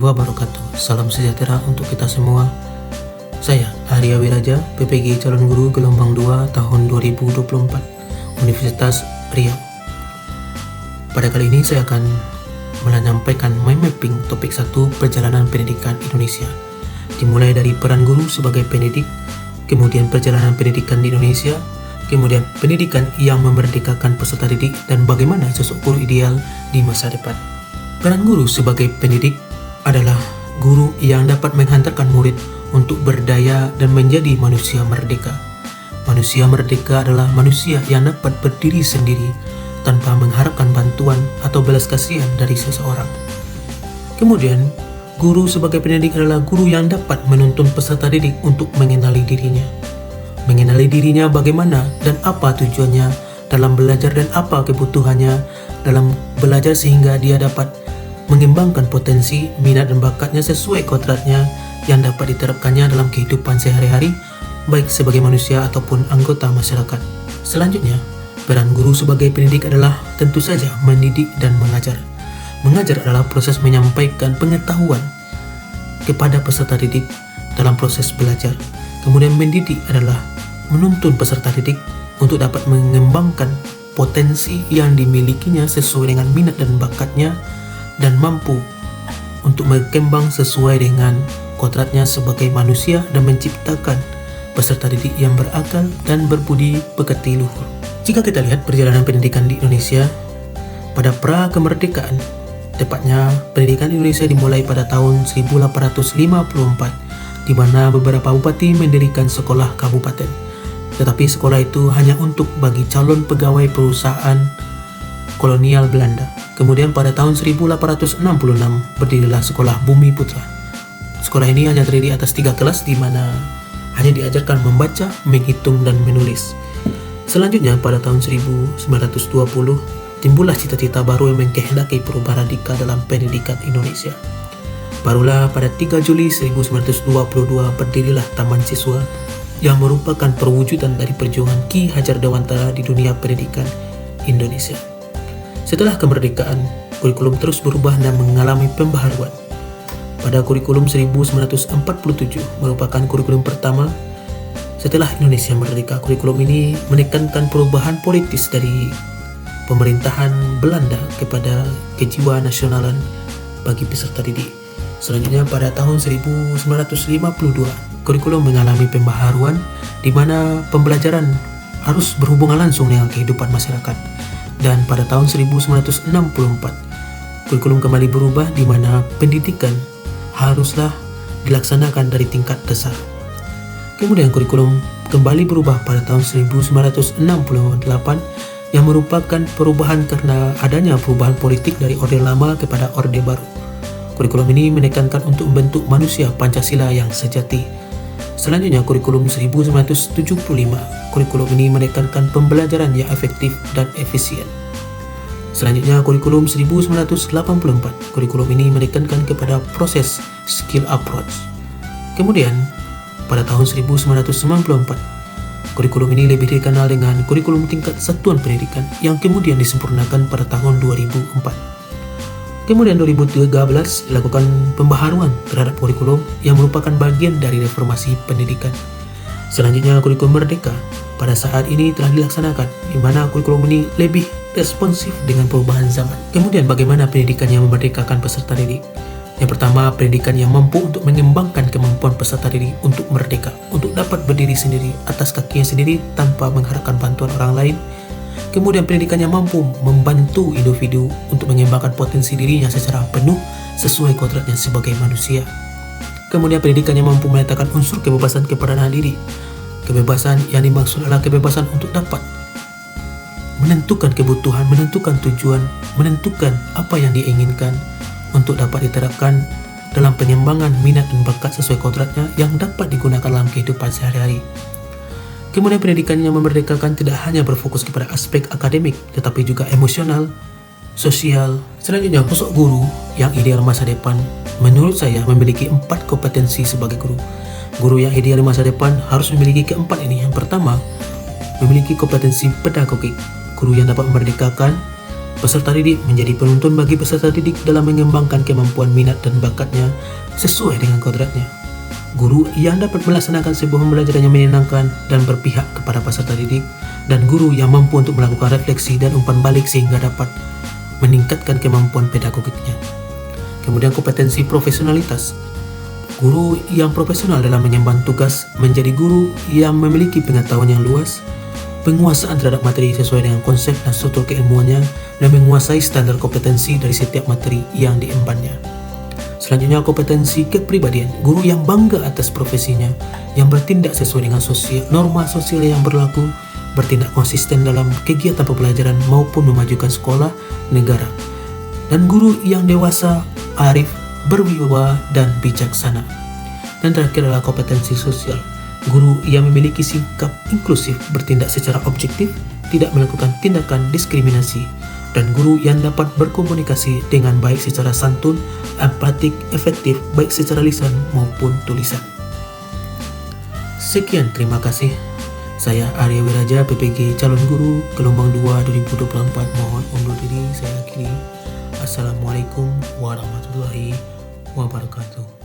Wabarakatuh. Salam sejahtera untuk kita semua. Saya Arya Wiraja, PPG Calon Guru Gelombang 2 tahun 2024, Universitas Riau. Pada kali ini saya akan menyampaikan mind mapping topik 1 perjalanan pendidikan Indonesia. Dimulai dari peran guru sebagai pendidik, kemudian perjalanan pendidikan di Indonesia, kemudian pendidikan yang memerdekakan peserta didik, dan bagaimana sosok guru ideal di masa depan. Peran guru sebagai pendidik adalah guru yang dapat menghantarkan murid untuk berdaya dan menjadi manusia merdeka. Manusia merdeka adalah manusia yang dapat berdiri sendiri tanpa mengharapkan bantuan atau belas kasihan dari seseorang. Kemudian, guru sebagai pendidik adalah guru yang dapat menuntun peserta didik untuk mengenali dirinya. Mengenali dirinya bagaimana dan apa tujuannya dalam belajar dan apa kebutuhannya dalam belajar sehingga dia dapat mengembangkan potensi, minat dan bakatnya sesuai kodratnya yang dapat diterapkannya dalam kehidupan sehari-hari, baik sebagai manusia ataupun anggota masyarakat. Selanjutnya, peran guru sebagai pendidik adalah tentu saja mendidik dan mengajar. Mengajar adalah proses menyampaikan pengetahuan kepada peserta didik dalam proses belajar. Kemudian mendidik adalah menuntun peserta didik untuk dapat mengembangkan potensi yang dimilikinya sesuai dengan minat dan bakatnya, dan mampu untuk berkembang sesuai dengan kodratnya sebagai manusia dan menciptakan peserta didik yang berakal dan berbudi pekerti luhur. Jika kita lihat perjalanan pendidikan di Indonesia pada pra-kemerdekaan, tepatnya pendidikan Indonesia dimulai pada tahun 1854, di mana beberapa bupati mendirikan sekolah kabupaten. Tetapi sekolah itu hanya untuk bagi calon pegawai perusahaan kolonial Belanda. Kemudian pada tahun 1866 berdirilah Sekolah Bumi Putra. Sekolah ini hanya terdiri atas 3 kelas di mana hanya diajarkan membaca, menghitung, dan menulis. Selanjutnya pada tahun 1920 timbullah cita-cita baru yang mengkehendaki perubahan radikal dalam pendidikan Indonesia. Barulah pada 3 Juli 1922 berdirilah Taman Siswa yang merupakan perwujudan dari perjuangan Ki Hajar Dewantara di dunia pendidikan Indonesia. Setelah kemerdekaan, kurikulum terus berubah dan mengalami pembaharuan. Pada kurikulum 1947 merupakan kurikulum pertama setelah Indonesia merdeka. Kurikulum ini menekankan perubahan politis dari pemerintahan Belanda kepada kejiwaan nasionalan bagi peserta didik. Selanjutnya pada tahun 1952, kurikulum mengalami pembaharuan di mana pembelajaran harus berhubungan langsung dengan kehidupan masyarakat. Dan pada tahun 1964, kurikulum kembali berubah di mana pendidikan haruslah dilaksanakan dari tingkat dasar. Kemudian kurikulum kembali berubah pada tahun 1968 yang merupakan perubahan karena adanya perubahan politik dari orde lama kepada orde baru. Kurikulum ini menekankan untuk membentuk manusia Pancasila yang sejati. Selanjutnya kurikulum 1975. Kurikulum ini menekankan pembelajaran yang efektif dan efisien. Selanjutnya kurikulum 1984. Kurikulum ini menekankan kepada proses skill approach. Kemudian pada tahun 1994, kurikulum ini lebih dikenal dengan kurikulum tingkat satuan pendidikan yang kemudian disempurnakan pada tahun 2004. Kemudian 2013 dilakukan pembaharuan terhadap kurikulum yang merupakan bagian dari reformasi pendidikan. Selanjutnya kurikulum merdeka pada saat ini telah dilaksanakan, di mana kurikulum ini lebih responsif dengan perubahan zaman. Kemudian bagaimana pendidikan yang memerdekakan peserta didik? Yang pertama, pendidikan yang mampu untuk mengembangkan kemampuan peserta didik untuk merdeka, untuk dapat berdiri sendiri atas kakinya sendiri tanpa mengharapkan bantuan orang lain. Kemudian pendidikan yang mampu membantu individu untuk mengembangkan potensi dirinya secara penuh sesuai kodratnya sebagai manusia. Kemudian pendidikan yang mampu menyatakan unsur kebebasan kepercayaan diri. Kebebasan yang dimaksud adalah kebebasan untuk dapat menentukan kebutuhan, menentukan tujuan, menentukan apa yang diinginkan untuk dapat diterapkan dalam pengembangan minat dan bakat sesuai kodratnya yang dapat digunakan dalam kehidupan sehari-hari. Kemudian pendidikan yang memerdekakan tidak hanya berfokus kepada aspek akademik, tetapi juga emosional, sosial. Selanjutnya, sosok guru yang ideal masa depan menurut saya memiliki 4 kompetensi sebagai guru. Guru yang ideal di masa depan harus memiliki keempat ini. Yang pertama, memiliki kompetensi pedagogik. Guru yang dapat memerdekakan Peserta didik menjadi penuntun bagi peserta didik dalam mengembangkan kemampuan minat dan bakatnya sesuai dengan kodratnya. Guru yang dapat melaksanakan sebuah pembelajaran yang menyenangkan dan berpihak kepada peserta didik, dan guru yang mampu untuk melakukan refleksi dan umpan balik sehingga dapat meningkatkan kemampuan pedagogiknya. Kemudian kompetensi profesionalitas. Guru yang profesional dalam mengemban tugas menjadi guru yang memiliki pengetahuan yang luas, penguasaan terhadap materi sesuai dengan konsep dan struktur keilmuannya, dan menguasai standar kompetensi dari setiap materi yang diembannya. Selanjutnya kompetensi kepribadian. Guru yang bangga atas profesinya, yang bertindak sesuai dengan norma sosial yang berlaku, bertindak konsisten dalam kegiatan pembelajaran maupun memajukan sekolah, negara. Dan guru yang dewasa, arif, berwibawa, dan bijaksana. Dan terakhir adalah kompetensi sosial. Guru yang memiliki sikap inklusif, bertindak secara objektif, tidak melakukan tindakan diskriminasi, dan guru yang dapat berkomunikasi dengan baik secara santun, empatik, efektif, baik secara lisan maupun tulisan. Sekian, terima kasih. Saya Arya Wiraja, PPG Calon Guru, Gelombang 2 2024. Mohon undur diri, saya akhiri. Assalamualaikum warahmatullahi wabarakatuh.